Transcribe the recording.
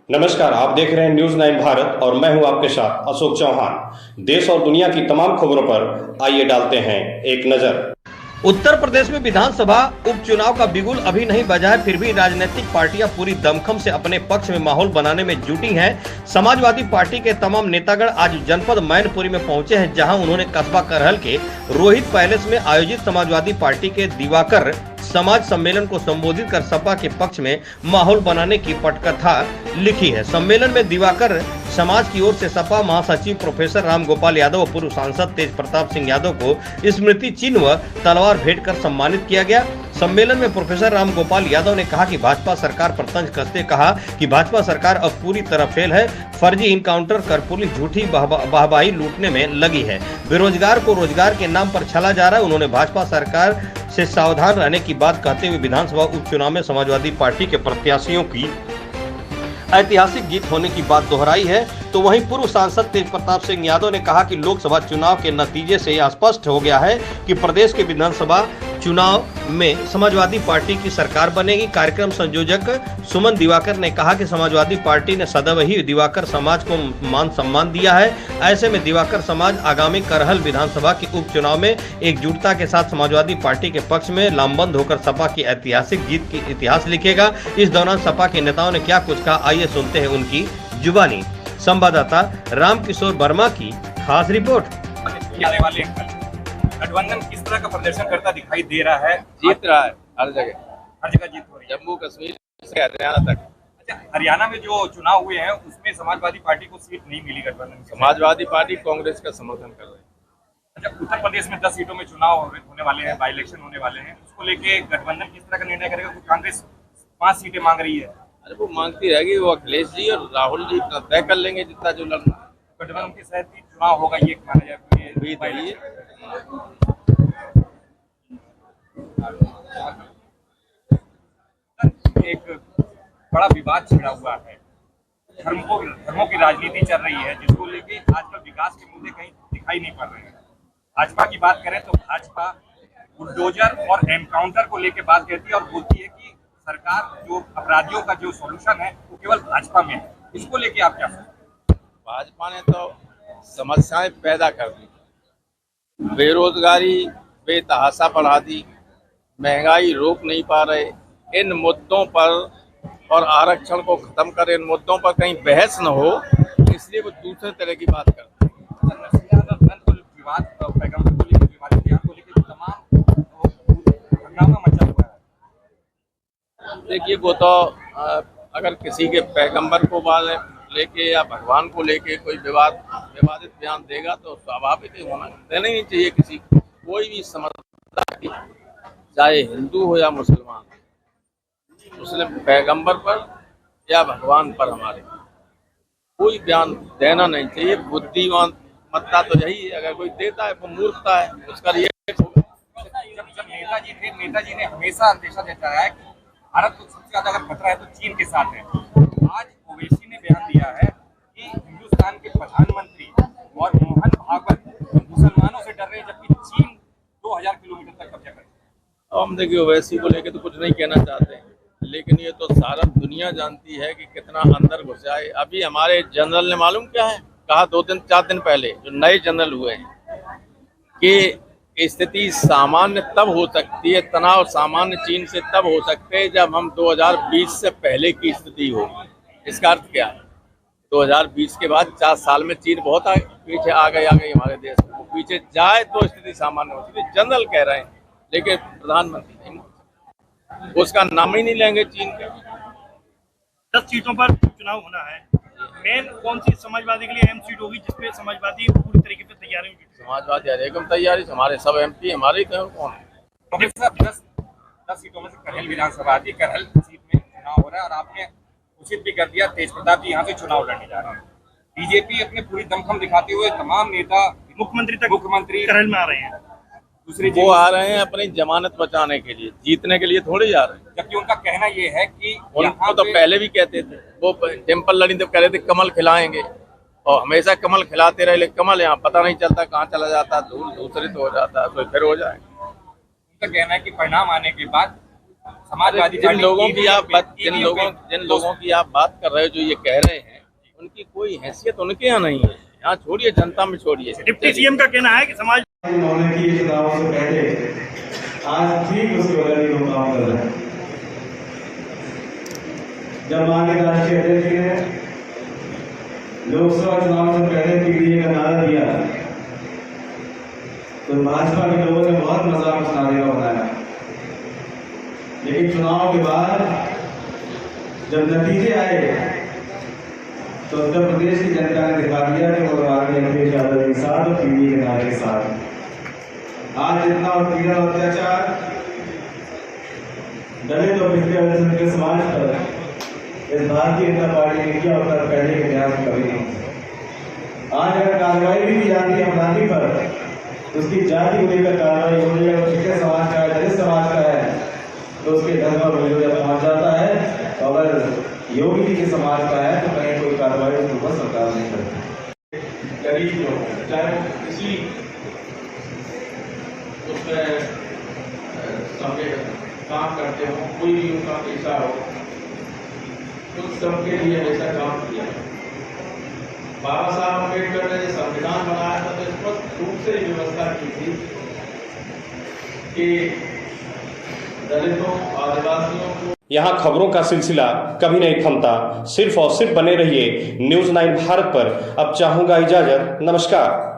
नमस्कार, आप देख रहे हैं न्यूज 9 भारत और मैं हूं आपके साथ अशोक चौहान। देश और दुनिया की तमाम खबरों पर आइए डालते हैं एक नजर। उत्तर प्रदेश में विधानसभा उपचुनाव का बिगुल अभी नहीं बजा है, फिर भी राजनीतिक पार्टियां पूरी दमखम से अपने पक्ष में माहौल बनाने में जुटी हैं। समाजवादी पार्टी के तमाम नेतागण आज जनपद मैनपुरी में पहुंचे हैं, जहां उन्होंने कस्बा करहल के रोहित पैलेस में आयोजित समाजवादी पार्टी के दिवाकर समाज सम्मेलन को संबोधित कर सपा के पक्ष में माहौल बनाने की पटकथा लिखी है। सम्मेलन में दिवाकर समाज की ओर से सपा महासचिव प्रोफेसर राम गोपाल यादव और पूर्व सांसद तेज प्रताप सिंह यादव को स्मृति चिन्ह व तलवार भेंट कर सम्मानित किया गया। सम्मेलन में प्रोफेसर राम गोपाल यादव ने कहा कि भाजपा सरकार पर तंज कसते कहा कि भाजपा सरकार अब पूरी तरह फेल है। फर्जी इनकाउंटर कर पुलिस झूठी वाहवाही लूटने में लगी है। बेरोजगार को रोजगार के नाम पर छला जा रहा है। उन्होंने भाजपा सरकार से सावधान रहने की बात कहते हुए विधानसभा उपचुनाव में समाजवादी पार्टी के प्रत्याशियों की ऐतिहासिक जीत होने की बात दोहराई है। तो वहीं पूर्व सांसद तेज प्रताप सिंह यादव ने कहा कि लोकसभा चुनाव के नतीजे से यह स्पष्ट हो गया है कि प्रदेश के विधानसभा चुनाव में समाजवादी पार्टी की सरकार बनेगी। कार्यक्रम संयोजक सुमन दिवाकर ने कहा कि समाजवादी पार्टी ने सदैव ही दिवाकर समाज को मान सम्मान दिया है। ऐसे में दिवाकर समाज आगामी करहल विधानसभा के उपचुनाव में एकजुटता के साथ समाजवादी पार्टी के पक्ष में लामबंद होकर सपा की ऐतिहासिक जीत की इतिहास लिखेगा। इस दौरान सपा के नेताओं ने क्या कुछ कहा, आइए सुनते हैं उनकी जुबानी। संवाददाता रामकिशोर वर्मा की खास रिपोर्ट। गठबंधन किस तरह का प्रदर्शन करता दिखाई दे रहा है? जीत रहा है हर जगह जीत हो रही है, जम्मू कश्मीर से हरियाणा तक। अच्छा, हरियाणा में जो चुनाव हुए हैं उसमें समाजवादी पार्टी को सीट नहीं मिली गठबंधन से। समाजवादी पार्टी कांग्रेस का समर्थन कर रही है। अच्छा, उत्तर प्रदेश में 10 सीटों में चुनाव होने वाले हैं, बाई इलेक्शन होने वाले हैं, उसको लेके गठबंधन किस तरह का निर्णय करेगा? कांग्रेस 5 सीटें मांग रही है। अरे वो मांगती रहेगी, वो अखिलेश जी और राहुल जी अपना तय कर लेंगे जितना जो लड़ना। गठबंधन के साथ ही चुनाव होगा ये माना जाए। उम्मीद है। एक बड़ा विवाद छिड़ा हुआ है, धर्मों की राजनीति चल रही है, जिसको लेके आजकल विकास के मुद्दे कहीं दिखाई नहीं पड़ रहे हैं। भाजपा की बात करें तो भाजपा बुलडोजर और एनकाउंटर को लेके बात कहती है और बोलती है कि सरकार जो अपराधियों का जो सॉल्यूशन है वो केवल भाजपा में है। इसको लेके आप क्या सोचते हैं? भाजपा ने तो समस्याएं पैदा कर दी, बेरोजगारी बेतहाशा बढ़ा दी, महंगाई रोक नहीं पा रहे। इन मुद्दों पर और आरक्षण को खत्म कर, इन मुद्दों पर कहीं बहस न हो, इसलिए वो दूसरे तरह की बात करते हैं। विवाद पैगंबर को लेकर, विवादित बयान को लेकर तमाम हंगामा मचा हुआ है। देखिए वो तो अगर किसी के पैगंबर को लेके या भगवान को लेके कोई विवादित बयान देगा तो स्वाभाविक ही होना देना ही चाहिए। किसी कोई भी समझदार, चाहे हिंदू हो या मुसलमान, मुस्लिम पैगंबर पर या भगवान पर हमारे कोई बयान देना नहीं चाहिए। बुद्धिमान मत्ता तो यही है, अगर कोई देता है वो मूर्खता है, उसका रिएक्ट होगा। जब नेताजी ने हमेशा अंदेशा जताया है कि भारत को सबसे ज्यादा अगर खतरा है तो चीन के साथ है। आज ओवैसी ने बयान दिया है कि हिंदुस्तान के प्रधानमंत्री और मोहन भागवत मुसलमानों से डर रहे हैं, जबकि चीन 2000 किलोमीटर तक कब्जा कर। अब हम देखिए ओवैसी को लेके तो कुछ नहीं कहना चाहते हैं, लेकिन ये तो सारा दुनिया जानती है कि कितना अंदर घुसा है। अभी हमारे जनरल ने मालूम क्या है कहा 2-4 दिन पहले, जो नए जनरल हुए हैं, कि स्थिति सामान्य तब हो सकती है, तनाव सामान्य चीन से तब हो सकते हैं जब हम 2020 से पहले की स्थिति हो। इसका अर्थ क्या है? 2020 के बाद 4 साल में चीन बहुत पीछे आ गई हमारे देश में। वो पीछे जाए तो स्थिति सामान्य होती है, जनरल कह रहे हैं, लेकिन प्रधानमंत्री नहीं, उसका नाम ही नहीं लेंगे चीन के। 10 सीटों पर चुनाव होना है। मेन कौन सी समाजवादी के लिए अहम सीट होगी जिसपे समाजवादी पूरी तरीके से तैयारी होगी? समाजवादी हर एकम तैयारी, हमारे सब एमपी हमारे कौन है। 10 सीटों में से करहल विधानसभा आती है, करहल सीट में चुनाव हो रहा है और आपने घोषित भी कर दिया तेज प्रताप जी यहाँ से चुनाव लड़ने जा रहे हैं। बीजेपी अपने पूरी दमखम दिखाते हुए तमाम नेता मुख्यमंत्री करहल में आ रहे हैं। दूसरी वो आ रहे हैं अपनी जमानत बचाने के लिए, जीतने के लिए थोड़े जा रहे हैं। जबकि उनका कहना ये है कि उनको तो पहले भी कहते थे, वो टेम्पल लड़ी तो कह रहे थे कमल खिलाएंगे, और हमेशा कमल खिलाते रहे, लेकिन कमल यहाँ पता नहीं चलता कहाँ चला जाता, धूल दूसरे तो हो जाता है, तो फिर हो जाए। उनका कहना है कि परिणाम आने के बाद समाजवादी जिन लोगों की आप बात जिन EVM लोगों की आप बात कर रहे हो, जो ये कह रहे हैं, उनकी कोई हैसियत उनके यहाँ नहीं है। यहाँ छोड़िए, जनता में छोड़िए। डिप्टी सीएम का कहना है कि समाज उन्होंने किए चुनाव से पहले आज ठीक उसके बदल ही काम कर रहे हैं। जब माननीय राष्ट्रीय अध्यक्ष ने लोकसभा चुनाव से पहले पीडीए का नारा दिया तो भाजपा के लोगों ने बहुत मजाक उस नारे का बनाया, लेकिन चुनाव के बाद जब नतीजे आए तो उत्तर प्रदेश की जनता ने दिखा दिया कि वो माननीय अखिलेश यादव के साथ और पीडीए के नारे के साथ। आज जितना उत्पीड़न और अत्याचार दलित और पिछड़े वर्ग के समाज पर इस भारतीय जनता पार्टी ने किया होता पहले के इतिहास में कभी नहीं। आज अगर कार्रवाई भी की जाती है अपराधी पर, उसकी जाति को लेकर कार्रवाई हो रही है, पिछड़े समाज का है, दलित समाज का है, तो उसके घर पर विरोध पहुंच जाता है। तो अगर योगी जी के समाज का है तो कहीं कोई कार्रवाई उसके ऊपर सरकार नहीं करती। गरीब लोग चाहे वो किसी उसमें सबके काम करते हो, कोई भी उनका पेशा हो, तो सबके लिए ऐसा काम किया। बाबा साहब अम्बेडकर ने जो संविधान बनाया था तो स्पष्ट रूप से व्यवस्था की थी कि दलितों, आदिवासियों को। यहाँ खबरों का सिलसिला कभी नहीं थमता। सिर्फ और सिर्फ बने रहिए न्यूज़ 9 भारत पर। अब चाहूंगा इजाजत। नमस्कार।